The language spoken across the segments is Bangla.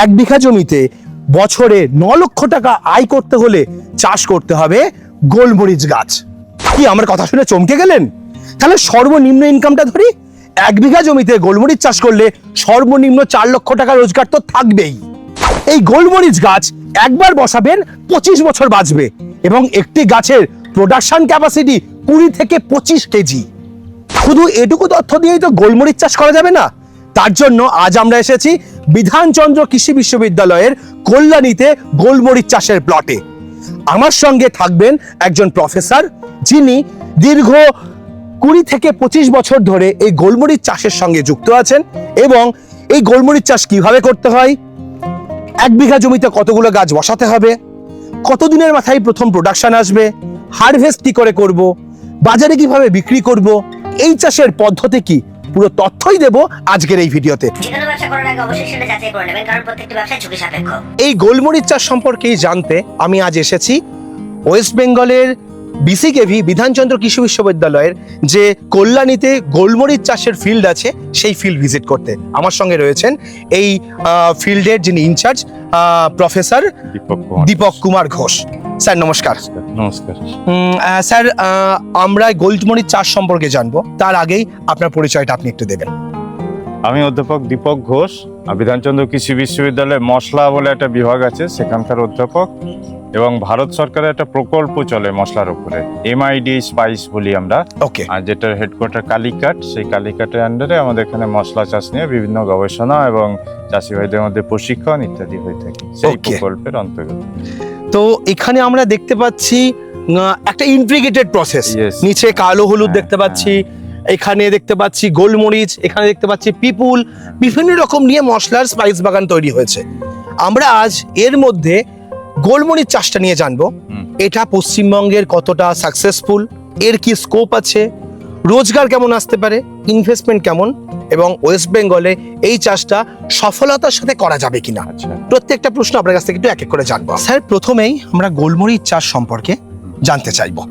এক বিঘা জমিতে বছরে 9 লক্ষ টাকা আয় করতে হলে চাষ করতে হবে গোলমরিচ গাছ। কি আমার কথা শুনে চমকে গেলেন? তাহলে সর্বনিম্ন ইনকামটা ধরি, এক বিঘা জমিতে গোলমরিচ চাষ করলে সর্বনিম্ন 4 লক্ষ টাকা রোজগার তো থাকবেই। এই গোলমরিচ গাছ একবার বসাবেন 25 বছর বাঁচবে এবং একটি গাছের প্রোডাকশন ক্যাপাসিটি 20 থেকে 25 কেজি। শুধু এটুকু তথ্য দিয়েই তো গোলমরিচ চাষ করা যাবে না। তার জন্য আজ আমরা এসেছি বিধানচন্দ্র কৃষি বিশ্ববিদ্যালয়ের কল্যাণীতে গোলমরিচ চাষের প্লটে। আমার সঙ্গে থাকবেন একজন প্রফেসর, যিনি দীর্ঘ 20 থেকে 25 বছর ধরে এই গোলমরিচ চাষের সঙ্গে যুক্ত আছেন এবং এই গোলমরিচ চাষ কিভাবে করতে হয়, এক বিঘা জমিতে কতগুলো গাছ বসাতে হবে, কতদিনের মাথায় প্রথম প্রোডাকশন আসবে, হারভেস্ট কি করে করব, বাজারে কিভাবে বিক্রি করব, এই চাষের পদ্ধতি কি, পুরো তথ্যই দেব আজকের এই ভিডিওতে। যেকোনো ব্যবসা করার আগে অবশ্যই সেটা যাচাই করে নেবেন, কারণ প্রত্যেকটি ব্যবসা ঝুঁকি সাপেক্ষ। এই গোলমরিচ চাষ সম্পর্কে জানতে আমি আজ এসেছি ওয়েস্ট বেঙ্গলের বিসিকেভি বিধানচন্দ্র কৃষি বিশ্ববিদ্যালয়ের যে কল্যাণীতে গোলমরিচ চাষের ফিল্ড আছে সেই ফিল্ড ভিজিট করতে। আমার সঙ্গে রয়েছেন এই ফিল্ডের যিনি in charge professor Deepak Kumar Ghosh. Sir নমস্কার। নমস্কার স্যার, আমরা গোলমরিচ চাষ সম্পর্কে জানবো, তার আগেই আপনার পরিচয়টা আপনি একটু দেবেন। আমি অধ্যাপক দীপক ঘোষ, বিধানচন্দ্র কৃষি বিশ্ববিদ্যালয়ে মশলা বলে একটা বিভাগ আছে, সেখানকার অধ্যাপক। এবং ভারত সরকারের একটা প্রকল্প চলে মশলার উপরে, MID স্পাইস বলি আমরা। ওকে। আর যেটার হেডকোয়ার্টার কালীঘাট, সেই কালীঘাটের আন্ডারে আমাদের এখানে মশলা চাষ নিয়ে বিভিন্ন গবেষণা এবং চাষি ভাইদের মধ্যে প্রশিক্ষণ ইত্যাদি হয়ে থাকে সেই প্রকল্পের অন্তর্গত। তো এখানে আমরা দেখতে পাচ্ছি একটা ইন্টিগ্রেটেড প্রসেস। Yes. নিচে কালো হলুদ দেখতে পাচ্ছি, এখানে দেখতে পাচ্ছি গোলমরিচ, এখানে দেখতে পাচ্ছি পিপুল, বিভিন্ন রকম নিয়ে মশলার স্পাইস বাগান তৈরি হয়েছে। আমরা আজ এর মধ্যে গোলমরিচ চাষটা নিয়ে জানবো। এটা পশ্চিমবঙ্গের কতটা সাকসেসফুল, এর কি স্কোপ আছে, রোজগার কেমন আসতে পারে, ইনভেস্টমেন্ট কেমন, এবং ওয়েস্ট বেঙ্গলে এই চাষটা সফলতার সাথে করা যাবে কিনা। আচ্ছা, প্রত্যেকটা প্রশ্ন আপনার কাছ থেকে একটু এক এক করে জানবো। স্যার, প্রথমেই আমরা গোলমরিচ চাষ সম্পর্কে জানতে চাইবো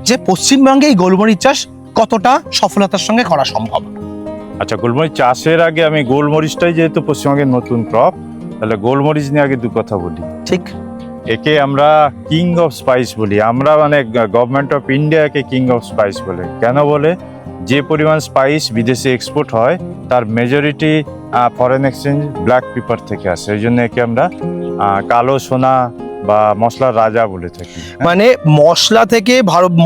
যে পশ্চিমবঙ্গে এই গোলমরিচ চাষ কতটা সফলতার সঙ্গে করা সম্ভব। আচ্ছা, গোলমরিচ চাষের আগে আমি গোলমরিচটাই যেহেতু পশ্চিমবঙ্গের নতুন ক্রপ, তাহলে গোলমরিচ নিয়ে আগে দু কথা বলি। ঠিক। একে আমরা কিং অফ স্পাইস বলি, আমরা মানে গভর্নমেন্ট অফ ইন্ডিয়াকে কিং অফ স্পাইস বলে। কেন বলে? যে পরিমাণ স্পাইস বিদেশে এক্সপোর্ট হয় তার majority foreign exchange black pepper থেকে আসে, এই জন্য একে আমরা কালো সোনা বা মশলার রাজা বলে থাকি। মানে মশলা থেকে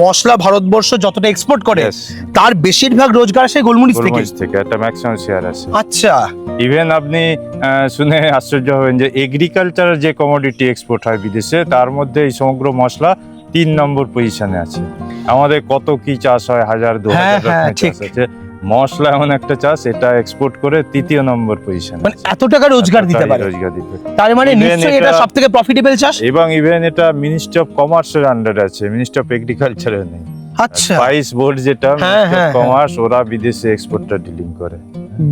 মশলা ভারতবর্ষ যতটা এক্সপোর্ট করে Yes. তার বেশিরভাগ রোজগার আসে গোলমরিচ থেকে। গোলমরিচ থেকে একটা ম্যাক্সিমাম শেয়ার আছে। আচ্ছা। ইভেন আপনি শুনে আশ্চর্য হবেন যে এগ্রিকালচারের যে কমোডিটি এক্সপোর্ট হয় বিদেশে, তার মধ্যে এই সমগ্র মশলা 3 নম্বর পজিশনে আছে। আমাদের কত কি চাষ হয়, 1000-2000 রকমের চাষ আছে, মশলা এমন একটা চাষ, এটা এক্সপোর্ট করে 3য় নম্বর পজিশনে, মানে এত টাকা রোজগার দিতে পারে। তার মানে নিশ্চয়ই এটা সবথেকে প্রফিটেবল চাষ। এবং ইভেন এটা মিনিস্ট্রি অফ কমার্সের আন্ডারে আছে, মিনিস্ট্রি অফ এগ্রিকালচারের নেই। আচ্ছা। স্পাইস বোর্ড যেটা কমার্স, ওরা বিদেশে এক্সপোর্টটা ডিলিং করে।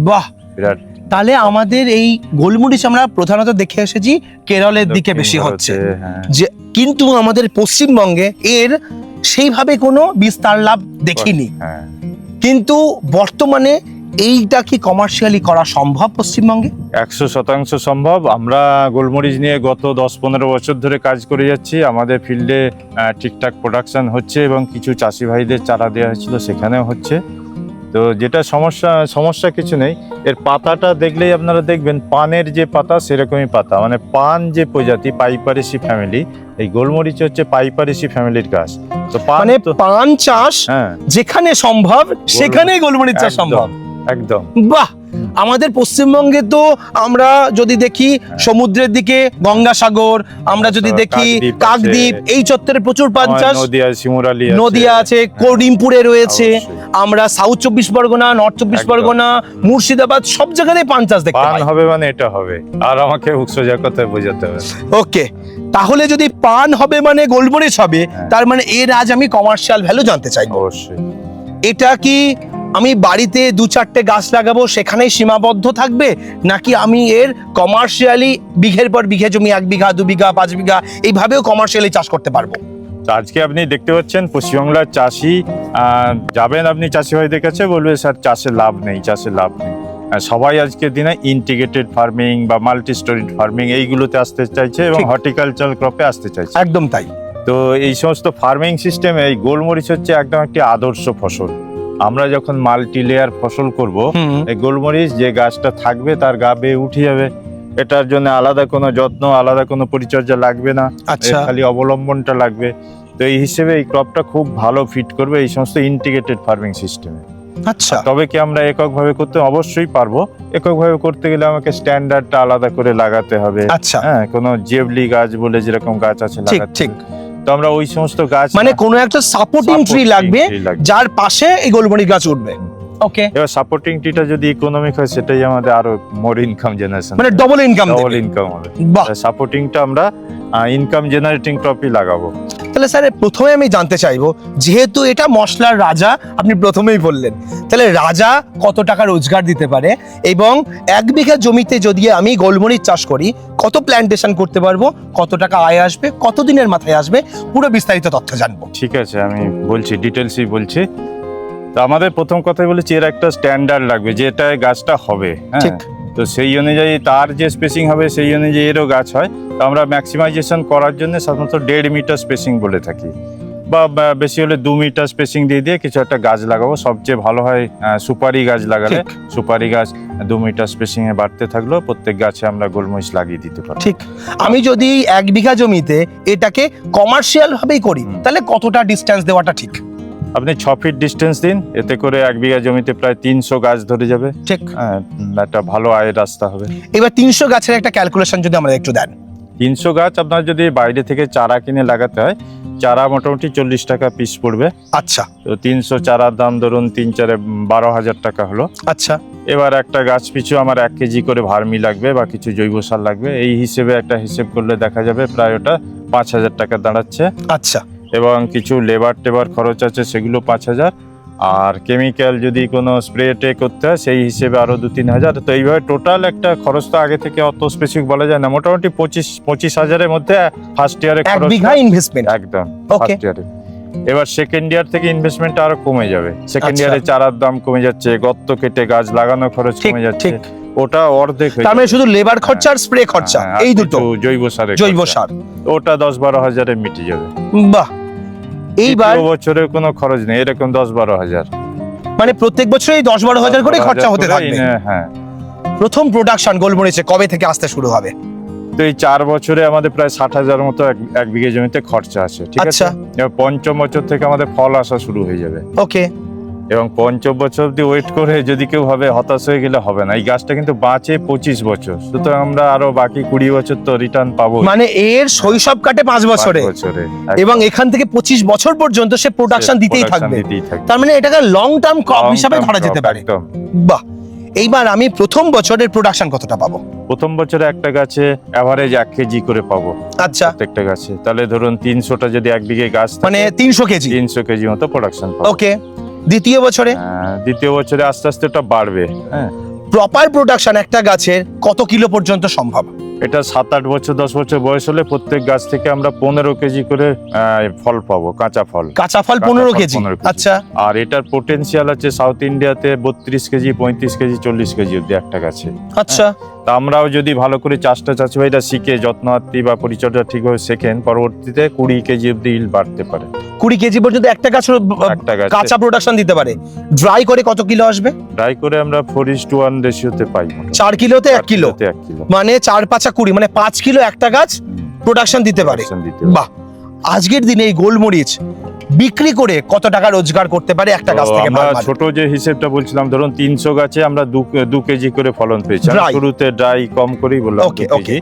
বাহ, বিরাট। তাহলে আমাদের এই গোলমরিচ আমরা প্রধানত দেখে এসেছি কেরলের দিকে বেশি হচ্ছে, যে কিন্তু আমাদের পশ্চিমবঙ্গে এর সেইভাবে কোনো বিস্তার লাভ দেখিনি। কিন্তু বর্তমানে এইটা কি কমার্শিয়ালি করা সম্ভব পশ্চিমবঙ্গে? 100% সম্ভব। আমরা গোলমরিচ নিয়ে গত 10-15 বছর ধরে কাজ করে যাচ্ছি। আমাদের ফিল্ডে ঠিকঠাক প্রোডাকশন হচ্ছে এবং কিছু চাষি ভাইদের চারা দেওয়া হয়েছিল, সেখানেও হচ্ছে। তো যেটা সমস্যা কিছু নেই, এর পাতাটা দেখলেই আপনারা দেখবেন পানের যে পাতা সেরকমই পাতা, মানে পান যে প্রজাতি পাইপারেসি ফ্যামিলি, এই গোলমরিচ হচ্ছে পাইপারেসি ফ্যামিলির গাছ। তো মানে পান চাষ যেখানে সম্ভব সেখানেই গোলমরিচ চাষ সম্ভব। একদম। বাহ, আমাদের পশ্চিমবঙ্গে তো আমরা যদি দেখি সমুদ্রের দিকে গঙ্গাসাগর, আমরা যদি দেখি কাকদ্বীপ, এই চত্বরে প্রচুর পান চাষ, নদিয়া আছে, করিমপুরে রয়েছে, আমরা সাউথ 24 পরগনা, নর্থ 24 পরগনা, মুর্শিদাবাদ, সব জায়গায় পান চাষ দেখতে পাই। পান হবে মানে এটা হবে, আর আমাকে সোজা কথায় বোঝাতে হবে। ওকে, তাহলে যদি পান হবে মানে গোলমরিচ হবে, তার মানে এর আজ আমি কমার্শিয়াল ভ্যালু জানতে চাই। অবশ্যই। এটা কি আমি বাড়িতে 2-4টে গাছ লাগাবো সেখানেই সীমাবদ্ধ থাকবে, নাকি আমি এর কমার্শিয়ালি বিঘের পর বিঘে জমি, 1 বিঘা 2 বিঘা 5 বিঘা এইভাবেও কমার্শিয়ালি চাষ করতে পারবো? আজকে আপনি দেখতে পাচ্ছেন পশ্চিমবাংলার চাষি, যাবেন আপনি চাষি ভাইদের কাছে, বলবে স্যার চাষে লাভ নেই, চাষে লাভ নেই। সবাই আজকের দিনে ইন্টিগ্রেটেড ফার্মিং বা মাল্টি স্টোরিড ফার্মিং এইগুলোতে আসতে চাইছে এবং ঠিক। হর্টিকালচার ক্রপে আসতে চাইছে। একদম তাই। তো এই সমস্ত ফার্মিং সিস্টেমে এই গোলমরিচ হচ্ছে একদম একটি আদর্শ ফসল। আমরা যখন মাল্টি লেয়ার ফসল করব, এই গোলমরিচ যে গাছটা থাকবে তার গা বেয়ে উঠে যাবে। এটার জন্য আলাদা কোনো যত্ন, আলাদা কোনো পরিচর্যা লাগবে না, আচ্ছা। এর খালি অবলম্বনটা লাগবে। তো এই হিসেবে এই ক্রপটা খুব ভালো ফিট করবে এই সমস্ত ইন্টিগ্রেটেড ফার্মিং সিস্টেমে। আচ্ছা। তবে কি আমরা এককভাবে করতে অবশ্যই পারবো। এককভাবে করতে গেলে আমাকে স্ট্যান্ডার্ডটা আলাদা করে লাগাতে হবে। আচ্ছা। হ্যাঁ, কোনো জেবলি গাছ বলে যেরকম গাছ আছে ঠিক লাগাতে ঠিক। হবে। তো আমরা ওই সমস্ত গাছ মানে কোনো একটা সাপোর্টিং ট্রি লাগবে যার পাশে এই গোলমরিচ গাছ উঠবে। ওকে। এবার সাপোর্টিং ট্রিটা যদি ইকোনমিক হয় সেটাই আমাদের আরো মোর ইনকাম জেনারেশন, মানে ডবল ইনকাম ডবল ইনকাম হবে। বাহ। সাপোর্টিংটা আমরা ইনকাম জেনারেটিং ক্রপই লাগাবো। তাহলে স্যার প্রথমে আমি জানতে চাইবো, যেহেতু এটা মশলার রাজা আপনি প্রথমেই বললেন, তাহলে রাজা কত টাকা রোজগার দিতে পারে এবং 1 বিঘা জমিতে যদি আমি গোলমরিচ চাষ করি কত প্ল্যান্টেশন করতে পারবো, কত টাকা আয় আসবে, কত দিনের মাথায় আসবে, পুরো বিস্তারিত তথ্য জানবো। ঠিক আছে, আমি বলছি, ডিটেলসই বলছি। তো আমাদের প্রথম কথাই বলেছি এর একটা স্ট্যান্ডার্ড লাগবে যেটা গাছটা হবে। হ্যাঁ, ঠিক। তো সেই অনুযায়ী তার যে স্পেসিং হবে সেই অনুযায়ী এরও গাছ হয়। তো আমরা ম্যাক্সিমাইজেশন করার জন্য সাধারণত 1.5 মিটার স্পেসিং বলে থাকি, বা বেশি হলে 2 মিটার স্পেসিং দিয়ে কিছু একটা গাছ লাগাবো। সবচেয়ে ভালো হয় সুপারি গাছ লাগালে। ঠিক। সুপারি গাছ 2 মিটার স্পেসিং এ বাড়তে থাকলো, প্রত্যেক গাছে আমরা গোলমরিচ লাগিয়ে দিতে পারি। ঠিক। আমি যদি 1 বিঘা জমিতে এটাকে কমার্শিয়াল ভাবেই করি তাহলে কতটা ডিসটেন্স দেওয়াটা ঠিক? আপনি 6 ফিট ডিস্টেন্স দিন, এতে করে 1 বিঘা জমিতে প্রায় 300 গাছ ধরে যাবে। ঠিক। হ্যাঁ, একটা ভালো আয়ের রাস্তা হবে। এবার 300 গাছের একটা ক্যালকুলেশন যদি আমাদের একটু দেন। 300 গাছ আপনার যদি বাইরে থেকে চারা কিনে লাগাতে হয়, চারা মোটামুটি 40 টাকা পিস পড়বে। আচ্ছা। তো 300 চারার দাম ধরুন 3-4 12,000 টাকা হলো। আচ্ছা। এবার একটা গাছ পিছু আমার 1 কেজি করে ভার্মি লাগবে বা কিছু জৈব সার লাগবে। এই হিসেবে একটা হিসেব করলে দেখা যাবে প্রায় ওটা 5,000 টাকা দাঁড়াচ্ছে। আচ্ছা। এবং কিছু লেবার টেবার খরচ আছে, সেগুলো 5,000। আর কেমিক্যাল যদি কোনো স্প্রে টে করতে হয় সেই হিসেবে আরো 2-3 হাজার। তো এইভাবে টোটাল একটা খরচ তো আগে থেকে অত স্পেসিফিক বলা যায় না, মোটামুটি 25,000-25,000-এর মধ্যে ফার্স্ট ইয়ারে 1 খরচ। বিঘা ইনভেস্টমেন্ট একদম Okay. ফার্স্ট ইয়ারে। এবার সেকেন্ড ইয়ার থেকে ইনভেস্টমেন্ট আরো কমে যাবে। সেকেন্ড আচ্ছা। ইয়ারে চারার দাম কমে যাচ্ছে, গর্ত কেটে গাছ লাগানো খরচ ঠিক, কমে যাচ্ছে, ঠিক। ওটা অর্ধেক হয়ে তার মানে যাবে। শুধু লেবার খরচা আর স্প্রে খরচা হ্যাঁ, আর এই দুটো, কিছু জৈব সারের জৈব খরচা। সার। ওটা 10-12 হাজারে মিটে যাবে। বাহ। এইবার দ্বিতীয় বছরে কোনো খরচ নেই, এরকম 10-12 হাজার মানে প্রত্যেক বছর এই 10-12 হাজার করে খরচা হতে থাকবে। হ্যাঁ। প্রথম প্রোডাকশন গোলমরিচে কবে থেকে আসতে শুরু হবে? তো এই 4 বছরে আমাদের প্রায় 60,000 মতো এক বিঘে জমিতে খরচা আছে। ঠিক আছে। আচ্ছা। এবার পঞ্চম বছর থেকে আমাদের ফল আসা শুরু হয়ে যাবে। ওকে। এবং পঞ্চম বছর অব্দি ওয়েট করে যদি কেউ ভাবে হতাশ হয়ে গেলে হবে না। এই গাছটা কিন্তু বাঁচে 25 বছর, সুতরাং আমরা আরো বাকি 20 বছর তো রিটার্ন পাবো। মানে এর শৈশব কাটে 5 বছরে 5 বছরে এবং এখান থেকে 25 বছর পর্যন্ত সে প্রোডাকশন দিতেই থাকবে। থাকবে। তার মানে এটাকে লং টার্ম ক্রপ হিসাবে ধরা যেতে পারে। একদম। বাহ। এইবার আমি প্রথম বছরের প্রোডাকশন কতটা পাবো? প্রথম বছরে একটা গাছে এভারেজ 1 কেজি করে পাবো আচ্ছা। প্রত্যেকটা গাছে। তাহলে ধরুন 300টা যদি 1 বিঘে গাছ থাকে, মানে 300 কেজি। 300 কেজি মতো প্রোডাকশন পাবো। ওকে। দ্বিতীয় বছরে? দ্বিতীয় বছরে আস্তে আস্তে ওটা বাড়বে। হ্যাঁ, প্রপার প্রোডাকশন একটা গাছের কত কিলো পর্যন্ত সম্ভব? এটা 7-8 বছর 10 বছর বয়স হলে প্রত্যেক গাছ থেকে আমরা 15 কেজি করে ফল পাবো, কাঁচা ফল। কাঁচা ফল 15 কেজি। 15 কেজি। আচ্ছা। আর এটার পোটেনশিয়াল আছে সাউথ ইন্ডিয়াতে 32 কেজি, 35 কেজি, 40 কেজি অব্দি একটা গাছে। আচ্ছা। তা আমরাও যদি ভালো করে চাষি ভাইরা শিখে যত্নআত্তি বা পরিচর্যা ঠিকভাবে শেখেন, পরবর্তীতে 20 কেজি অব্দি ইল্ড বাড়তে পারে। 20 কেজি পর্যন্ত একটা গাছ একটা গাছে। কাঁচা প্রোডাকশন দিতে পারে। ড্রাই করে কত কিলো আসবে? ট্রাই করে আমরা 4:1 রেশিওতে পাই। 4 কিলোতে 1 কিলো, 1 কিলো মানে 4-5 20, মানে 5 কিলো একটা গাছ প্রোডাকশন দিতে পারে। production দিতে পারে। বাহ। আজকের দিনে এই গোলমরিচ বিক্রি করে কত টাকা রোজগার করতে পারে একটা গাছ তো থেকে? আমরা farmer? ছোট যে হিসেবটা বলছিলাম, ধরুন 300 গাছে আমরা 2 কেজি করে ফলন পেয়েছি। আমি Dry? শুরুতে ড্রাই কম করেই বললাম Okay, 2 কেজি।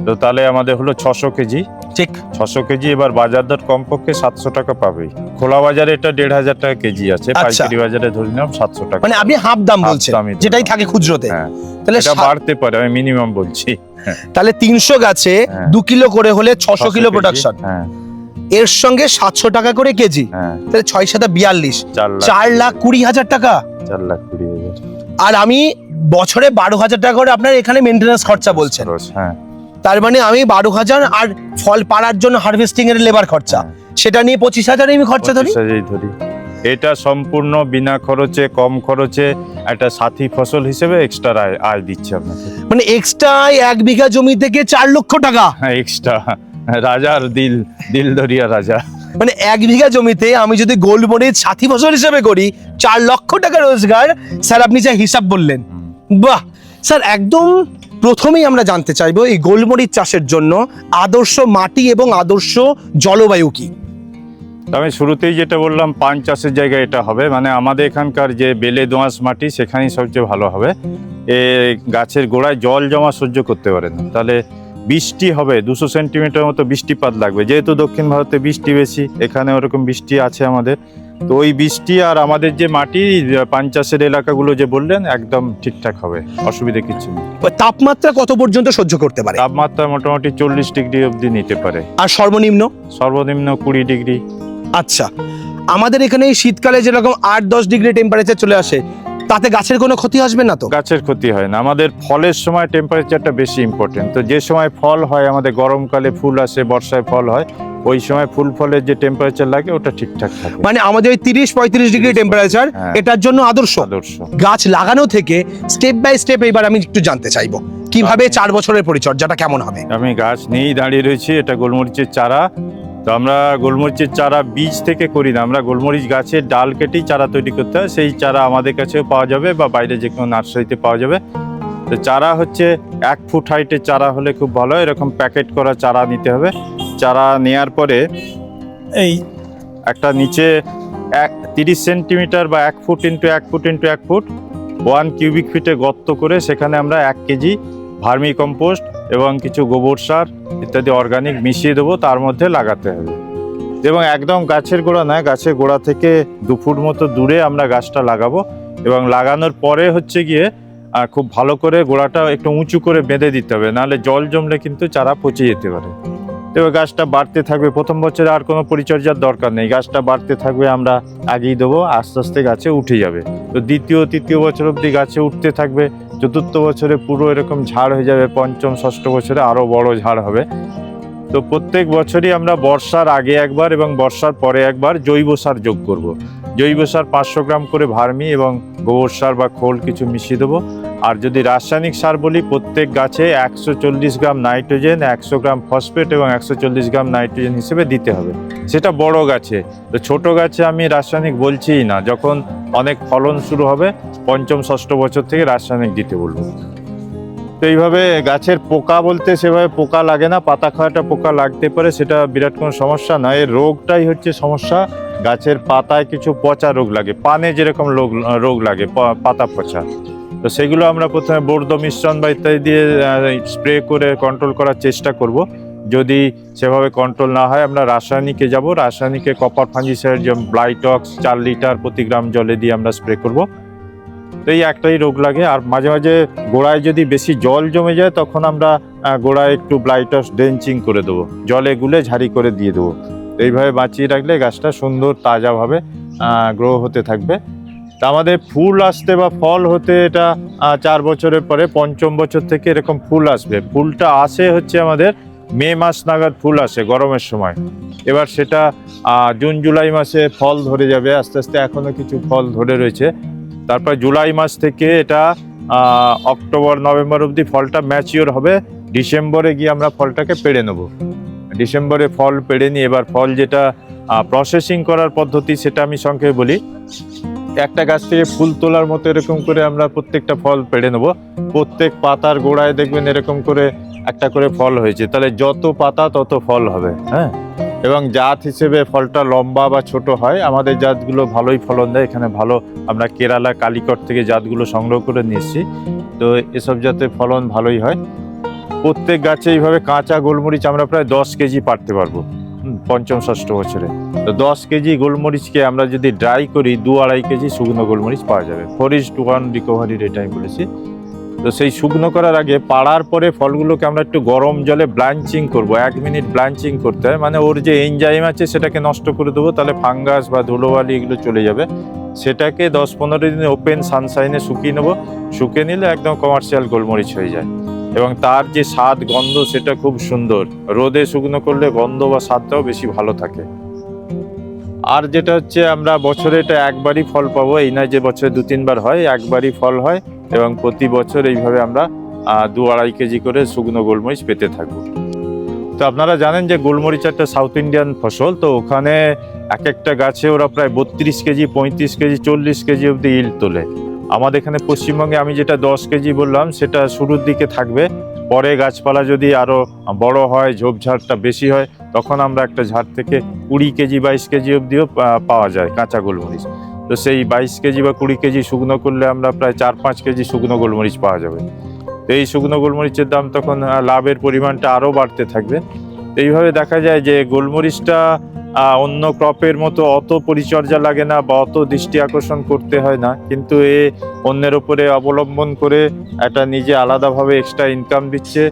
তো তাহলে আমাদের হলো 600 কেজি। ঠিক। 600 কেজি। এবার বাজার দর কমপক্ষে 700 টাকা পাবেই। খোলা বাজারে এটা 1,500 টাকা কেজি আছে, আচ্ছা। পাইকারি বাজারে ধরে নিলাম 700 টাকা। মানে আপনি হাফ দাম Half বলছেন, দামই যেটাই ধরলাম। থাকে খুচরোতে। হ্যাঁ, তাহলে এটা বাড়তে পারে, আমি মিনিমাম বলছি। তাহলে 300 গাছে হ্যাঁ। 2 কিলো করে হলে 600 কিলো কেজি। প্রোডাকশন। হ্যাঁ, এর সঙ্গে 700 টাকা করে কেজি, হ্যাঁ। তাহলে 6-7-42, 4,20,000 টাকা। 4,20,000 আর আমি বছরে 12,000 টাকা করে আপনার এখানে মেইনটেনেন্স খরচা বলছেন। খরচ। হ্যাঁ, তার মানে আমি 12,000 আর ফল পাড়ার জন্য হারভেস্টিং এর লেবার খরচা, সেটা নিয়ে 25,000 আমি খরচা ধরি। 25,000 ধরি। এটা সম্পূর্ণ বিনা খরচে, কম খরচে একটা সাথী ফসল হিসেবে এক্সট্রা আয় দিচ্ছে আপনাকে। মানে এক্সট্রা 1 বিঘা জমি থেকে 4 লক্ষ টাকা। হ্যাঁ, এক্সট্রা রাজার দিল দরিয়া রাজা। মানে 1 বিঘা জমিতে আমি যদি গোলমরিচ সাথী ফসল হিসেবে করি 4 লক্ষ টাকা রোজগার। স্যার আপনি যা হিসাব বললেন, বাহ স্যার। একদম প্রথমেই আমরা জানতে চাইবো এই গোলমরিচ চাষের জন্য আদর্শ মাটি এবং আদর্শ জলবায়ু কি? আমি শুরুতেই যেটা বললাম, পান চাষের জায়গায় এটা হবে, মানে আমাদের এখানকার যে বেলে দোআঁশ মাটি সেখানেই সবচেয়ে ভালো হবে। এ গাছের গোড়ায় জল জমা সহ্য করতে পারে না, তাহলে বৃষ্টি হবে 200 সেন্টিমিটার মতো বৃষ্টিপাত লাগবে। যেহেতু দক্ষিণ ভারতে বৃষ্টি বেশি, এখানে ওরকম বৃষ্টি আছে আমাদের, তো ওই বৃষ্টি আর আমাদের যে মাটি পান চাষের এলাকাগুলো যে বললেন একদম ঠিকঠাক হবে, অসুবিধা কিছু নেই। তাপমাত্রা কত পর্যন্ত সহ্য করতে পারে? তাপমাত্রা মোটামুটি 40 ডিগ্রি অবধি নিতে পারে। আর সর্বনিম্ন? সর্বনিম্ন 20 ডিগ্রি। আচ্ছা, আমাদের এখানে এই শীতকালে যেরকম 8-10 ডিগ্রি টেম্পারেচার চলে আসে, তাতে গাছের কোনো ক্ষতি আসবে না তো? গাছের ক্ষতি হয় না। আমাদের ফলের সময় টেম্পারেচারটা বেশি ইম্পর্টেন্ট। তো যে সময় ফল হয়, আমাদের গরমকালে ফুল আসে, বর্ষায় ফল হয়, ওই সময় ফুল ফলের যে টেম্পারেচার লাগে ওটা ঠিকঠাক থাকে। মানে আমাদের ওই 30-35 ডিগ্রি টেম্পারেচার হ্যাঁ। এটার জন্য আদর্শ। গাছ লাগানো থেকে স্টেপ বাই স্টেপ এবার আমি একটু জানতে চাইবো কিভাবে 4 বছরের পরিচর্যাটা কেমন হবে। আমি গাছ নিয়েই দাঁড়িয়ে রয়েছি। এটা গোলমরিচের চারা। তো আমরা গোলমরিচের চারা বীজ থেকে করি না, আমরা গোলমরিচ গাছের ডাল কেটেই চারা তৈরি করতে হয়। সেই চারা আমাদের কাছেও পাওয়া যাবে বা বাইরে যে কোনো নার্সারিতে পাওয়া যাবে। তো চারা হচ্ছে 1 ফুট হাইটের চারা হলে খুব ভালো, এরকম প্যাকেট করা চারা নিতে হবে। চারা নেওয়ার পরে এই একটা নিচে 30 সেন্টিমিটার বা 1 foot into 1 foot into 1 foot 1 cubic ফিটে গর্ত করে সেখানে আমরা 1 কেজি ভার্মি কম্পোস্ট এবং কিছু গোবর সার ইত্যাদি অর্গানিক মিশিয়ে দেবো, তার মধ্যে লাগাতে হবে। এবং একদম গাছের গোড়া নয়, গাছের গোড়া থেকে 2 ফুট মতো দূরে আমরা গাছটা লাগাবো। এবং লাগানোর পরে হচ্ছে গিয়ে খুব ভালো করে গোড়াটা একটু উঁচু করে বেঁধে দিতে হবে, নাহলে জল জমলে কিন্তু চারা পচে যেতে পারে। এবার গাছটা বাড়তে থাকবে। প্রথম বছরে আর কোনো পরিচর্যার দরকার নেই, গাছটা বাড়তে থাকবে, আমরা আগিয়ে দেবো, আস্তে আস্তে গাছে উঠে যাবে। তো দ্বিতীয় তৃতীয় বছর অবধি গাছে উঠতে থাকবে। চতুর্থ বছরে পুরো এরকম ঝাড় হয়ে যাবে, পঞ্চম ষষ্ঠ বছরে আরও বড় ঝাড় হবে। তো প্রত্যেক বছরই আমরা বর্ষার আগে একবার এবং বর্ষার পরে একবার জৈব সার যোগ করব। জৈব সার 500 গ্রাম করে ভার্মি এবং গোবর সার বা খোল কিছু মিশিয়ে দেবো। আর যদি রাসায়নিক সার বলি, প্রত্যেক গাছে 140 গ্রাম নাইট্রোজেন, 100 গ্রাম ফসফেট এবং 140 গ্রাম নাইট্রোজেন হিসেবে দিতে হবে। সেটা বড় গাছে। তো ছোট গাছে আমি রাসায়নিক বলছিই না, যখন অনেক ফলন শুরু হবে পঞ্চম ষষ্ঠ বছর থেকে রাসায়নিক দিতে বলবো। তো এইভাবে গাছের পোকা বলতে সেভাবে পোকা লাগে না, পাতা খাওয়াটা পোকা লাগতে পারে, সেটা বিরাট কোনো সমস্যা নয়। এর রোগটাই হচ্ছে সমস্যা। গাছের পাতায় কিছু পচা রোগ লাগে, পানে যেরকম রোগ লাগে পাতা পচা। তো সেগুলো আমরা প্রথমে বর্দ মিশ্রণ বা ইত্যাদি দিয়ে স্প্রে করে কন্ট্রোল করার চেষ্টা করব। যদি সেভাবে কন্ট্রোল না হয় আমরা রাসায়নিকে যাব। রাসায়নিকে কপার ফাঞ্জিসাইড যেমন ব্লাইটক্স 4 লিটার প্রতি গ্রাম জলে দিয়ে আমরা স্প্রে করব। তো এই একটাই রোগ লাগে। আর মাঝে মাঝে গোড়ায় যদি বেশি জল জমে যায় তখন আমরা গোড়ায় একটু ব্লাইটক্স ড্রেঞ্চিং করে দেবো, জলে গুলে ঝাড়ি করে দিয়ে দেবো। এইভাবে বাঁচিয়ে রাখলে গাছটা সুন্দর তাজাভাবে গ্রো হতে থাকবে। তা আমাদের ফুল আসতে বা ফল হতে এটা 4 বছরের পরে পঞ্চম বছর থেকে এরকম ফুল আসবে। ফুলটা আসে হচ্ছে আমাদের মে মাস নাগাদ ফুল আসে গরমের সময়। এবার সেটা জুন জুলাই মাসে ফল ধরে যাবে আস্তে আস্তে, এখনও কিছু ফল ধরে রয়েছে। তারপর জুলাই মাস থেকে এটা অক্টোবর নভেম্বর অবধি ফলটা ম্যাচিওর হবে। ডিসেম্বরে গিয়ে আমরা ফলটাকে পেড়ে নেব। ডিসেম্বরে ফল পেড়ে নিয়ে এবার ফল যেটা প্রসেসিং করার পদ্ধতি সেটা আমি সংক্ষেপে বলি। একটা গাছ থেকে ফুল তোলার মতো এরকম করে আমরা প্রত্যেকটা ফল পেড়ে নেব। প্রত্যেক পাতার গোড়ায় দেখবেন এরকম করে একটা করে ফল হয়েছে, তাহলে যত পাতা তত ফল হবে। হ্যাঁ, এবং জাত হিসেবে ফলটা লম্বা বা ছোট হয়। আমাদের জাতগুলো ভালোই ফলন দেয় এখানে, ভালো আমরা কেরালা কালিকট থেকে জাতগুলো সংগ্রহ করে নিয়েছি। তো এসব জাতের ফলন ভালোই হয়। প্রত্যেক গাছে এইভাবে কাঁচা গোলমরিচ আমরা প্রায় 10 কেজি পারতে পারবো পঞ্চম ষষ্ঠ বছরে। তো 10 কেজি গোলমরিচকে আমরা যদি ড্রাই করি 2-2.5 কেজি শুকনো গোলমরিচ পাওয়া যাবে। 4:1 রিকভারি রেট আমি বলেছি। তো সেই শুকনো করার আগে পাড়ার পরে ফলগুলোকে আমরা একটু গরম জলে ব্লাঞ্চিং করব। 1 মিনিট ব্লাঞ্চিং করতে হয়, মানে ওর যে এনজাইম আছে সেটাকে নষ্ট করে দেবো, তাহলে ফাঙ্গাস বা ধুলোবালি এগুলো চলে যাবে। সেটাকে 10-15 দিন ওপেন সানশাইনে শুকিয়ে নেবো। শুকিয়ে নিলে একদম কমার্শিয়াল গোলমরিচ হয়ে যায় এবং তার যে স্বাদ গন্ধ সেটা খুব সুন্দর। রোদে শুকনো করলে গন্ধ বা স্বাদটাও বেশি ভালো থাকে। আর যেটা হচ্ছে আমরা বছরে এটা একবারই ফল পাবো, এই নয় যে বছরে 2-3 বার হয়, একবারই ফল হয় এবং প্রতি বছর এইভাবে আমরা 2-2.5 কেজি করে শুকনো গোলমরিচ পেতে থাকবো। তো আপনারা জানেন যে গোলমরিচ একটা সাউথ ইন্ডিয়ান ফসল, তো ওখানে এক একটা গাছে ওরা প্রায় 32 কেজি, 35 কেজি, 40 কেজি অবধি ইল্ড তোলে। আমাদের এখানে পশ্চিমবঙ্গে আমি যেটা 10 কেজি বললাম সেটা শুরুর দিকে থাকবে, পরে গাছপালা যদি আরো বড় হয়, ঝোপঝাড়টা বেশি হয়, তখন আমরা একটা ঝাড় থেকে 20 কেজি 22 কেজি অবধিও পাওয়া যায় কাঁচা গোলমরিচ। তো সেই 22 কেজি বা 20 কেজি শুকনো করলে আমরা প্রায় 4-5 কেজি শুকনো গোলমরিচ পাওয়া যাবে। তো এই শুকনো গোলমরিচের দাম তখন লাভের পরিমাণটা আরও বাড়তে থাকবে। তো এইভাবে দেখা যায় যে গোলমরিচটা অন্য ক্রপের মতো অত পরিচর্যা লাগে না বা অত দৃষ্টি আকর্ষণ করতে হয় না, কিন্তু এ অন্যের উপরে অবলম্বন করে একটা নিজে আলাদাভাবে এক্সট্রা ইনকাম দিচ্ছে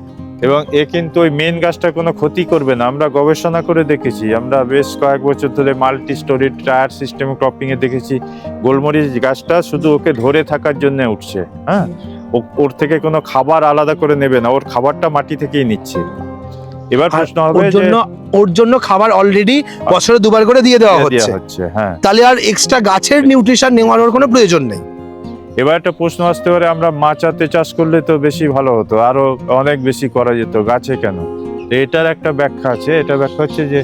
এবং এ কিন্তু ওই মেন গাছটা কোনো ক্ষতি করবে না। আমরা গবেষণা করে দেখেছি, আমরা বেশ কয়েক বছর ধরে মাল্টি স্টোরি টায়ার সিস্টেম ক্রপিংয়ে দেখেছি গোলমরিচ গাছটা শুধু ওকে ধরে থাকার জন্য উঠছে। হ্যাঁ, ওর থেকে কোনো খাবার আলাদা করে নেবে না, ওর খাবারটা মাটি থেকেই নিচ্ছে। এবার প্রশ্ন হবে যে ওর জন্য খাবার অলরেডি বছরে 2বার করে দিয়ে দেওয়া হচ্ছে, হ্যাঁ, তাহলে আর এক্সট্রা গাছের নিউট্রিশন নেওয়ার কোনো প্রয়োজন নেই। এবার একটা প্রশ্ন আসতে পারে, আমরা মাচাতে চাষ করলে তো বেশি ভালো হতো, আরো অনেক বেশি করা যেত, গাছে কেন? তো এটার একটা ব্যাখ্যা আছে। এটা ব্যাখ্যা হচ্ছে যে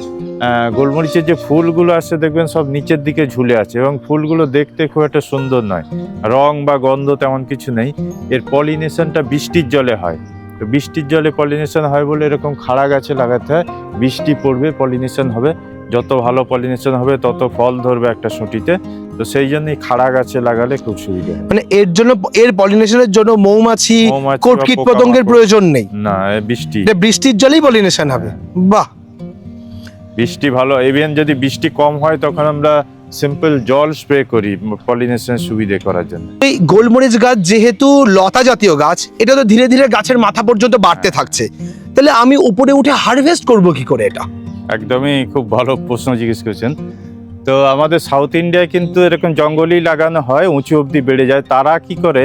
গোলমরিচের যে ফুলগুলো আছে দেখবেন সব নিচের দিকে ঝুলে আছে এবং ফুলগুলো দেখতে খুব একটা সুন্দর নয়, রং বা গন্ধ তেমন কিছু নেই। এর পলিনেশনটা বৃষ্টির জলে হয়। তো বৃষ্টির জলে পলিনেশন হয় বলে এরকম খাড়া গাছে লাগাতে হয়, বৃষ্টি পড়বে পলিনেশন হবে, যত ভালো পলিনেশন হবে তত ফল ধরবে একটা সুটিতে। তো সেই জন্যই খাড়া গাছে লাগালে খুব সুবিধা হয়। মানে এর জন্য, এর পলিনেশনের জন্য মৌমাছি কীট পতঙ্গের প্রয়োজন নেই না, বৃষ্টির জলেই পলিনেশন হবে। বাহ, বৃষ্টি ভালো। ইভেন যদি বৃষ্টি কম হয় তখন আমরা সিম্পল জল স্প্রে করি পলিনেশন সুবিধে করার জন্য। এই গোলমরিচ গাছ যেহেতু লতা জাতীয় গাছ, এটা তো ধীরে ধীরে গাছের মাথা পর্যন্ত বাড়তে থাকছে, তাহলে আমি উপরে উঠে হারভেস্ট করব কি করে এটা? একদমই খুব ভালো প্রশ্ন জিজ্ঞেস করেছেন। তো আমাদের সাউথ ইন্ডিয়ায় কিন্তু এরকম জঙ্গলই লাগানো হয়, উঁচু অবধি বেড়ে যায়। তারা কি করে,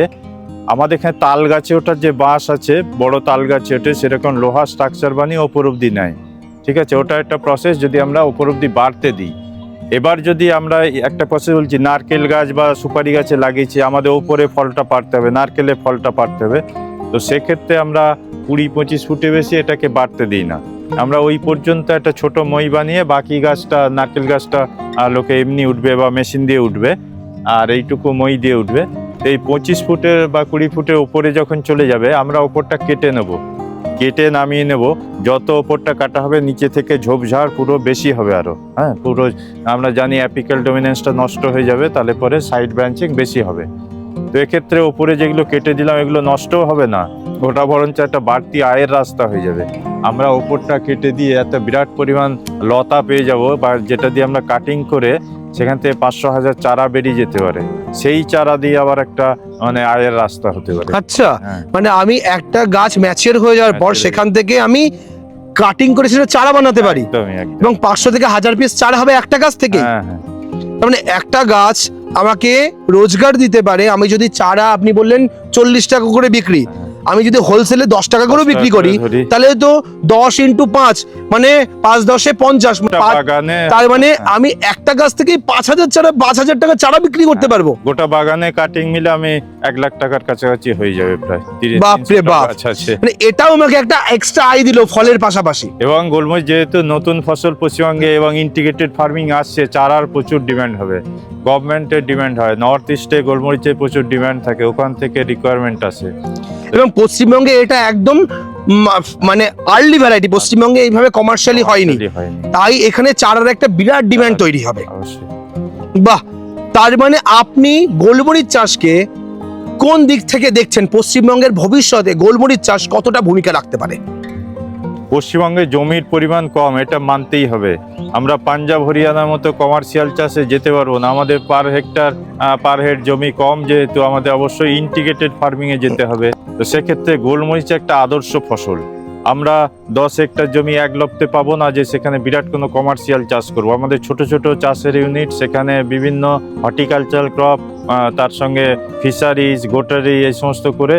আমাদের এখানে তাল গাছে ওঠার যে বাঁশ আছে, বড় তাল গাছে ওঠে, সেরকম লোহা স্ট্রাকচার বানিয়ে ওপর অবধি নেয়। ঠিক আছে, ওটা একটা প্রসেস, যদি আমরা ওপর অবধি বাড়তে দিই। এবার যদি আমরা একটা প্রসেস বলছি, নারকেল গাছ বা সুপারি গাছে লাগিয়েছি, আমাদের ওপরে ফলটা পাড়তে হবে, নারকেলে ফলটা পাড়তে হবে। তো সেক্ষেত্রে আমরা 20-25 ফুটে বেশি এটাকে বাড়তে দিই না, আমরা ওই পর্যন্ত একটা ছোট মই বানিয়ে বাকি গাছটা, নারকেল গাছটা লোকে এমনি উঠবে বা মেশিন দিয়ে উঠবে, আর এইটুকু মই দিয়ে উঠবে। এই 25 ফুটের বা 20 ফুটের উপরে যখন চলে যাবে, আমরা ওপরটা কেটে নেব, কেটে নামিয়ে নেব। যত ওপরটা কাটা হবে নিচে থেকে ঝোপঝাড় পুরো বেশি হবে আরো। হ্যাঁ, পুরো আমরা জানি অ্যাপিক্যাল ডমিনেন্সটা নষ্ট হয়ে যাবে, তাহলে পরে সাইড ব্রাঞ্চিং বেশি হবে। তো এক্ষেত্রে ওপরে যেগুলো কেটে দিলাম এগুলো নষ্টও হবে না, ওটা বরঞ্চ একটা বাড়তি আয়ের রাস্তা হয়ে যাবে। আমরা ওপরটা কেটে দিয়ে এত বিরাট পরিমাণ লতা পেয়ে যাব, বা যেটা দিয়ে আমরা কাটিং করে সেখান থেকে 500,000 চারা বেরিয়ে যেতে পারে, সেই চারা দিয়ে আবার একটা মানে আয়ের রাস্তা হতে পারে। আচ্ছা, মানে আমি একটা গাছ ম্যাচিওর হয়ে যাওয়ার পর সেখান থেকে আমি কাটিং করে সেটা চারা বানাতে পারি, এবং 500 থেকে 1000 পিস চারা হবে একটা গাছ থেকে। তার মানে একটা গাছ আমাকে রোজগার দিতে পারে। আমি যদি চারা, আপনি বললেন 40 টাকা করে বিক্রি, আমি যদি হোলসেলে 10 টাকা করে বিক্রি করি, তাহলে তো 10 × 5 মানে 5×10 = 50। তার মানে আমি একটা গাছ থেকে 5000 চারা, 5000 টাকা চারা বিক্রি করতে পারবো। গোটা বাগানে কাটিং মিলে আমি 1 লাখ টাকার কাছাকাছি হয়ে যাবে প্রায়। বাপরে বাপ, মানে এটাও আমাকে একটা এক্সট্রা আয় দিল ফলের পাশাপাশি। এবং গোলমরিচ যেহেতু নতুন ফসল পশ্চিমবঙ্গে এবং ইন্টিগ্রেটেড ফার্মিং আসছে, চারার প্রচুর ডিমান্ড হবে, গভর্নমেন্টের ডিমান্ড হয়, নর্থ ইস্টে গোলমরিচের প্রচুর ডিমান্ড থাকে, ওখান থেকে রিকোয়ারমেন্ট আসে। এবং পশ্চিমবঙ্গে এটা একদম মানে আর্লি ভ্যারাইটি, পশ্চিমবঙ্গে এইভাবে কমার্শিয়ালি হয়নি, তাই এখানে চারার একটা বিরাট ডিমান্ড তৈরি হবে। বাহ, তার মানে আপনি গোলমরিচ চাষকে কোন দিক থেকে দেখছেন? পশ্চিমবঙ্গের ভবিষ্যতে গোলমরিচ চাষ কতটা ভূমিকা রাখতে পারে? পশ্চিমবঙ্গে জমির পরিমাণ কম, এটা মানতেই হবে। আমরা পাঞ্জাব হরিয়ানার মতো কমার্শিয়াল চাষে যেতে পারবো না, আমাদের পার হেক্টর পার হেড জমি কম, যেহেতু আমাদের অবশ্যই ইন্টিগ্রেটেড ফার্মিংয়ে যেতে হবে। তো সেক্ষেত্রে গোলমরিচ একটা আদর্শ ফসল। আমরা 10 হেক্টর জমি এক লপ্তে পাবো না যে সেখানে বিরাট কোনো কমার্শিয়াল চাষ করবো। আমাদের ছোট ছোট চাষের ইউনিট, সেখানে বিভিন্ন হর্টিকালচারাল ক্রপ, তার সঙ্গে ফিশারিজ, গোটারি, এই সমস্ত করে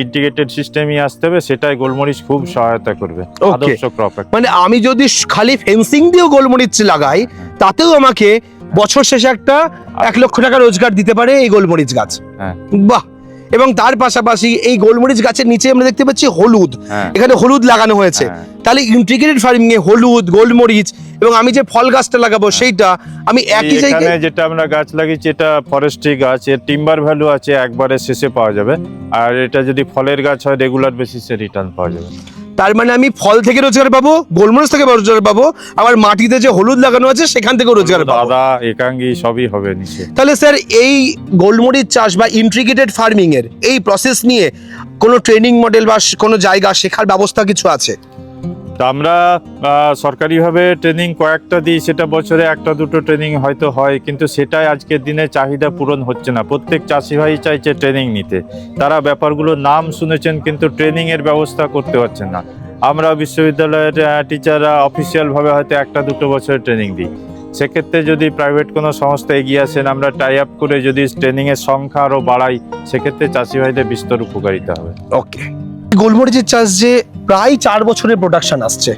ইন্টিগ্রেটেড সিস্টেমই আসতে হবে, সেটাই গোলমরিচ খুব সহায়তা করবে। আদর্শ ক্রপ। মানে আমি যদি খালি ফেন্সিং দিয়েও গোলমরিচ লাগাই, তাতেও আমাকে বছর শেষে একটা 1 লক্ষ টাকা রোজগার দিতে পারে এই গোলমরিচ গাছ। হ্যাঁ বাহ। এবং তার পাশাপাশি এই গোলমরিচ গাছের নিচে আমরা দেখতে পাচ্ছি হলুদ, হ্যাঁ। এখানে হলুদ লাগানো হয়েছে। হ্যাঁ। তাহলে ইন্টিগ্রেটেড ফার্মিং এ হলুদ, গোলমরিচ এবং আমি যে ফল গাছটা লাগাবো সেইটা আমি একই এখানে জায়গায়। যেটা আমরা গাছ লাগিয়েছি এটা ফরেস্ট্রি গাছ, এর টিম্বার ভ্যালু আছে একবারে শেষে পাওয়া যাবে। আর এটা যদি ফলের গাছ হয় রেগুলার বেসিসে রিটার্ন পাওয়া যাবে। তার মানে আমি ফল থেকে রোজগার পাবো, গোলমরিচ থেকে রোজগার পাবো, আবার মাটিতে যে হলুদ লাগানো আছে সেখান থেকে রোজগার পাবো। আদা, একাঙ্গি সবই হবে নিচে। তাহলে স্যার এই গোলমরিচ চাষ বা ইন্টিগ্রেটেড ফার্মিং এর এই প্রসেস নিয়ে কোনো ট্রেনিং মডেল বা কোনো জায়গা শেখার ব্যবস্থা কিছু আছে? তা আমরা সরকারিভাবে ট্রেনিং কয়েকটা দিই, সেটা বছরে 1-2 ট্রেনিং হয়তো হয়, কিন্তু সেটাই আজকের দিনে চাহিদা পূরণ হচ্ছে না। প্রত্যেক চাষি ভাই চাইছে ট্রেনিং নিতে, তারা ব্যাপারগুলোর নাম শুনেছেন কিন্তু ট্রেনিং এর ব্যবস্থা করতে পারছেন না। আমরা বিশ্ববিদ্যালয়ের টিচাররা অফিসিয়ালভাবে হয়তো 1-2 বছরের ট্রেনিং দিই। সেক্ষেত্রে যদি প্রাইভেট কোনো সংস্থা এগিয়ে আসেন, আমরা টাই আপ করে যদি ট্রেনিংয়ের সংখ্যা আরও বাড়াই, সেক্ষেত্রে চাষি ভাইদের বিস্তর উপকারিতা হবে। ওকে। গোলমরিচের চাষ যে প্রায় 4 বছরের প্রোডাকশন আসছে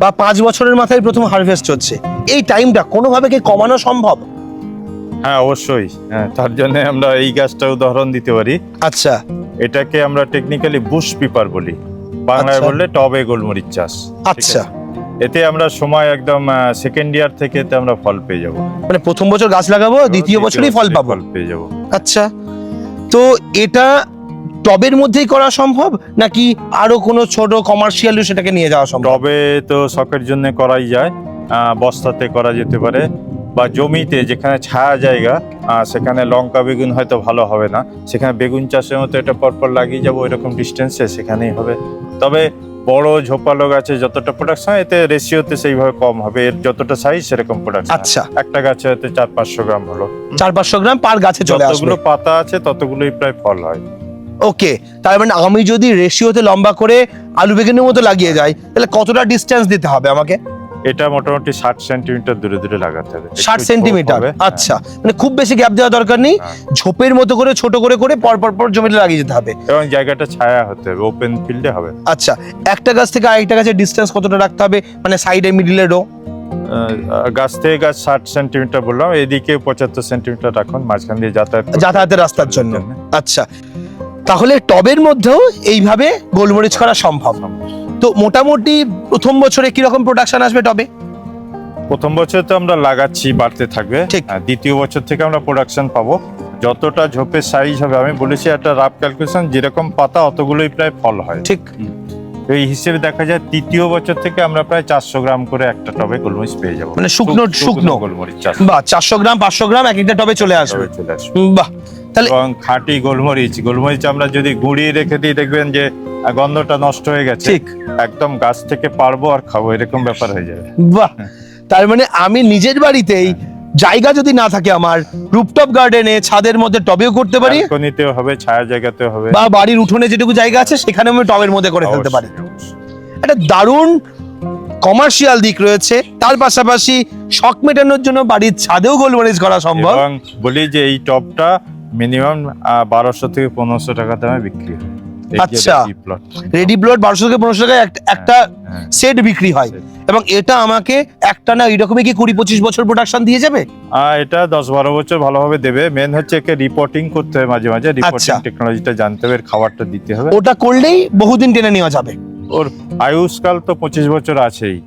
বা 5 বছরের মাথায় প্রথম হারভেস্ট হচ্ছে, এই টাইমটা কোনোভাবে কি কমানো সম্ভব? হ্যাঁ অবশ্যই, হ্যাঁ তার জন্য আমরা এই গাছটা উদাহরণ দিতে পারি। আচ্ছা এটাকে আমরা টেকনিক্যালি বুশ পিপার বলি, বাংলায় আচ্ছা। বললে টবে গোলমরিচ চাষ। ঠিক আচ্ছা, আছে? এতে আমরা সময় একদম সেকেন্ড ইয়ার থেকে এতে আমরা ফল পেয়ে যাব। মানে প্রথম বছর গাছ লাগাবো, দ্বিতীয় বছরই ফল পাবো। ফল পেয়ে যাব। আচ্ছা, তো এটা টবের মধ্যেই করা সম্ভব নাকি আরো কোনো ছোট কমার্শিয়াল সেটাকে নিয়ে যাওয়া সম্ভব? টবে তো শখের জন্য করাই যায়, বস্তাতে করা যেতে পারে, বা জমিতে যেখানে ছায়া জায়গা সেখানে লঙ্কা বেগুন হয়তো ভালো হবে না, সেখানে বেগুন চাষের মতো এটা পরপর লাগিয়ে যাবো এরকম ডিস্টেন্সে, সেখানেই হবে। তবে বড় ঝোপালো গাছে যতটা প্রোডাকশন এতে রেশিওতে সেইভাবে কম হবে, এর যতটা সাইজ সেরকম প্রোডাকশন। আচ্ছা। একটা গাছে হয়তো 400-500 গ্রাম হলো, 400-500 গ্রাম পার গাছে চলে আসবে। যতগুলো পাতা আছে ততগুলোই প্রায় ফল হয়। ওকে, তার মানে আমি যদি রেশিওতে লম্বা করে আলু বেগুনের মতো লাগিয়ে যাই তাহলে কতটা ডিসটেন্স দিতে হবে আমাকে? এটা মোটামুটি 60 সেন্টিমিটার দূরে দূরে লাগাতে হবে। 60 একটু সেন্টিমিটার? ঝোপ হবে। আচ্ছা, মানে খুব বেশি গ্যাপ দেওয়া দরকার নেই, হ্যাঁ। ঝোপের মতো করে ছোট করে করে পর পর পর জমিতে লাগিয়ে যেতে হবে। এবং জায়গাটা ছায়া হতে হবে, ওপেন ফিল্ডে হবে। আচ্ছা, একটা গাছ থেকে আরেকটা গাছের ডিসটেন্স কতটা রাখতে হবে, মানে সাইডে মিডিলে রো? গাছ থেকে গাছ 60 সেন্টিমিটার বললাম, এদিকে 75 সেন্টিমিটার রাখুন মাঝখান দিয়ে যাতায়াতের রাস্তার জন্য। আচ্ছা, তাহলে টবের মধ্যেও এইভাবে গোলমরিচ করা সম্ভব। তো মোটামুটি প্রথম বছরে কিরকম প্রোডাকশন আসবে টবে? প্রথম বছর তো আমরা লাগাচ্ছি, বাড়তে থাকবে। ঠিক। দ্বিতীয় বছর থেকে আমরা প্রোডাকশন পাবো, যতটা ঝোপের সাইজ হবে। আমি বলেছি একটা রাফ ক্যালকুলেশন, যেরকম পাতা অতগুলোই প্রায় ফল হয়। ঠিক। এই হিসেবে দেখা যায় তৃতীয় বছর থেকে আমরা প্রায় 400 গ্রাম করে একটা টবে গোলমরিচ পেয়ে যাবো, মানে শুকনো গোলমরিচ চাষ বাহ, 400 গ্রাম 500 গ্রাম এক একটা টবে চলে আসবে। চলে আসবে। বাহ, তাহলে এবং খাঁটি গোলমরিচ আমরা যদি গুঁড়িয়ে রেখে দিই দেখবেন যে গন্ধটা নষ্ট হয়ে গেছে। ঠিক। একদম গাছ থেকে পারবো আর খাবো এরকম ব্যাপার হয়ে যাবে। বাহ, তার মানে আমি নিজের বাড়িতেই জায়গা যদি না থাকে আমার, রুফটপ গার্ডেনে ছাদের মধ্যে টবেও করতে পারি, ব্যালকনিতেও হবে, ছায়া জায়গাতেও হবে, বা বাড়ির উঠোনে যেটুকু জায়গা আছে সেখানে আমি টবের মধ্যে করে ফেলতে পারি। অবশ্যই, অবশ্যই। একটা দারুণ কমার্শিয়াল দিক রয়েছে, তার পাশাপাশি শখ মেটানোর জন্য বাড়ির ছাদেও গোলমরিচ করা সম্ভব। এবং বলি যে এই টবটা মিনিমাম 1200 থেকে 1500 টাকা দামে বিক্রি হয়। এই যে আচ্ছা। ready plot। রেডি প্লট 1200 থেকে 1500 টাকায় একটা হ্যাঁ। সেট বিক্রি হয়, এবং এটা আমাকে একটা না এইরকমই কি 20-25 বছর প্রোডাকশন দিয়ে যাবে? এটা 10-12 বছর ভালোভাবে দেবে। মেন হচ্ছে একে রিপোর্টিং করতে হবে মাঝে মাঝে, রিপোর্টিং আচ্ছা। টেকনোলজিটা জানতে হবে, এর খাবারটা দিতে হবে। ওটা করলেই বহুদিন টেনে নেওয়া যাবে। ওর আয়ুষ্কাল তো 25 বছর আছেই,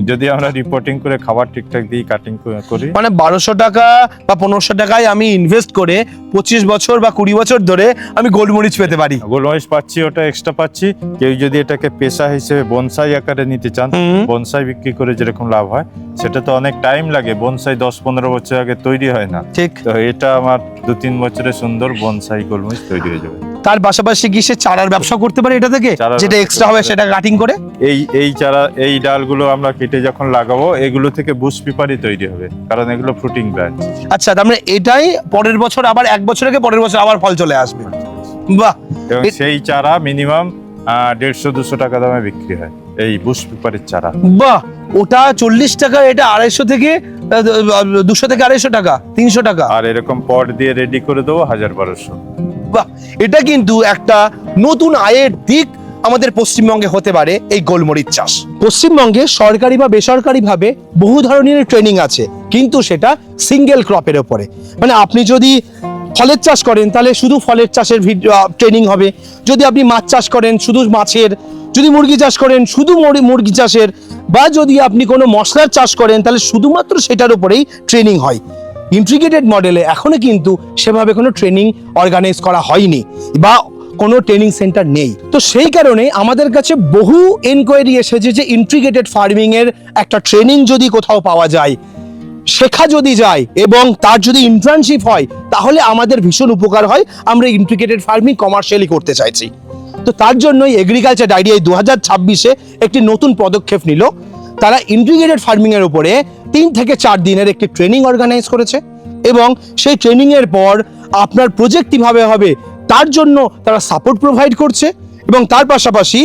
যদি আমরা রিপোর্টিং করে খাবার ঠিকঠাক দিই, কাটিং করি। মানে 1200 টাকা বা 1500 টাকায় আমি ইনভেস্ট করে 25 বছর বা 20 বছর ধরে আমি গোলমরিচ পেতে পারি। গোলমরিচ পাচ্ছি, ওটা এক্সট্রা পাচ্ছি। কেউ যদি এটাকে পেশা হিসেবে বনসাই আকারে নিতে চান, হুম। বনসাই বিক্রি করে যেরকম লাভ হয়, সেটা তো অনেক টাইম লাগে। বনসাই 10-15 বছর আগে তৈরি হয় না। ঠিক। তো এটা আমার 2-3 বছরে সুন্দর বনসাই গোলমরিচ তৈরি হয়ে যাবে। তার পাশাপাশি কি সে চারার ব্যবসা করতে পারে এটা থেকে, চারার যেটা ব্যবসা এক্সট্রা হবে করতে সেটা কাটিং করে? এই চারা, এই ডালগুলো আমরা কেটে যখন লাগাবো, এগুলো থেকে বুশ পেপারই তৈরি হবে, কারণ এগুলো ফ্রুটিং ব্রাঞ্চ। আচ্ছা, তার মানে এটাই পরের বছর আবার 1 বছর আগে পরের বছর আবার ফল চলে আসবে। বাহ, এবং সেই চারা মিনিমাম 150-200 টাকা দামে বিক্রি হয়, এই বুশ পেপারের চারা। বাহ, ওটা 40 টাকা, এটা 250 থেকে 200 থেকে 250 টাকা, 300 টাকা। আর এরকম পট দিয়ে রেডি করে দেবো 1000-1200। বাহ, এটা কিন্তু একটা নতুন আয়ের দিক আমাদের পশ্চিমবঙ্গে হতে পারে এই গোলমরিচ চাষ। পশ্চিমবঙ্গে সরকারি বা বেসরকারিভাবে বহু ধরনের ট্রেনিং আছে, কিন্তু সেটা সিঙ্গেল ক্রপের ওপরে। মানে আপনি যদি ফলের চাষ করেন তাহলে শুধু ফলের চাষের ট্রেনিং হবে, যদি আপনি মাছ চাষ করেন শুধু মাছের, যদি মুরগি চাষ করেন শুধু মুরগি চাষের, বা যদি আপনি কোনো মশলার চাষ করেন তাহলে শুধুমাত্র সেটার উপরেই ট্রেনিং হয়। ইন্টিগ্রেটেড মডেলে এখনো কিন্তু সেভাবে কোনো ট্রেনিং অর্গানাইজ করা হয়নি বা কোনো ট্রেনিং সেন্টার নেই। তো সেই কারণে আমাদের কাছে বহু এনকোয়ারি এসেছে যে ইন্টিগ্রেটেড ফার্মিং এর একটা ট্রেনিং যদি কোথাও পাওয়া যায়, শেখা যদি যায় এবং তার যদি ইন্টার্নশিপ হয়, তাহলে আমাদের ভীষণ উপকার হয়। আমরা ইন্টিগ্রেটেড ফার্মিং কমার্শিয়ালি করতে চাইছি। তো তার জন্যই এগ্রিকালচার ডায়েরি 2026-এ একটি নতুন পদক্ষেপ নিল। তারা ইন্টিগ্রেটেড ফার্মিং এর উপরে 3 থেকে 4 দিনের একটি ট্রেনিং অর্গানাইজ করেছে এবং সেই ট্রেনিং এর পর আপনার প্রজেক্ট কিভাবে হবে তার জন্য তারা সাপোর্ট প্রোভাইড করছে, এবং তার পাশাপাশি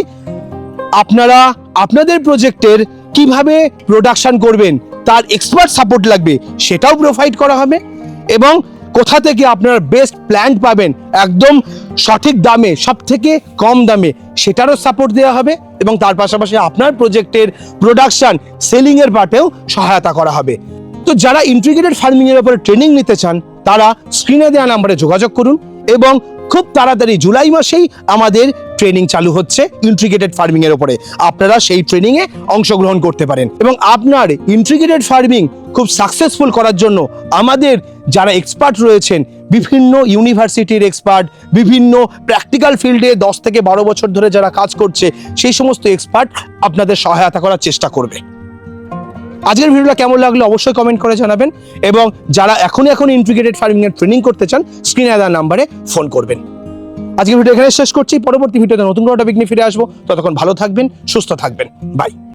আপনারা আপনাদের প্রজেক্টের কিভাবে প্রোডাকশন করবেন তার এক্সপার্ট সাপোর্ট লাগবে সেটাও প্রোভাইড করা হবে, এবং কোথা থেকে আপনারা বেস্ট প্ল্যান্ট পাবেন একদম সঠিক দামে, সব থেকে কম দামে, সেটারও সাপোর্ট দেওয়া হবে, এবং তার পাশাপাশি আপনার প্রজেক্টের প্রোডাকশন সেলিং এর পার্টেও সহায়তা করা হবে। তো যারা ইন্টিগ্রেটেড ফার্মিং এর উপরে ট্রেনিং নিতে চান তারা স্ক্রিনে দেওয়া নম্বরে যোগাযোগ করুন, এবং খুব তাড়াতাড়ি জুলাই মাসেই আমাদের ট্রেনিং চালু হচ্ছে ইন্টিগ্রেটেড ফার্মিং এর উপরে। আপনারা সেই ট্রেনিং এ অংশগ্রহণ করতে পারেন, এবং আপনার ইন্টিগ্রেটেড ফার্মিং খুব সাকসেসফুল করার জন্য আমাদের যারা এক্সপার্ট রয়েছেন, বিভিন্ন ইউনিভার্সিটির এক্সপার্ট, বিভিন্ন প্র্যাকটিক্যাল ফিল্ডে 10 থেকে 12 বছর ধরে যারা কাজ করছে, সেই সমস্ত এক্সপার্ট আপনাদের সহায়তা করার চেষ্টা করবে। আজকের ভিডিওটা কেমন লাগলো অবশ্যই কমেন্ট করে জানাবেন, এবং যারা এখন ইন্টিগ্রেটেড ফার্মিং এর ট্রেনিং করতে চান স্ক্রিনে দেওয়া নাম্বারে ফোন করবেন। আজকের ভিডিও এখানে শেষ করছি, পরবর্তী ভিডিওতে নতুন কোনো টপিক নিয়ে ফিরে আসবো। ততক্ষণ ভালো থাকবেন, সুস্থ থাকবেন, বাই।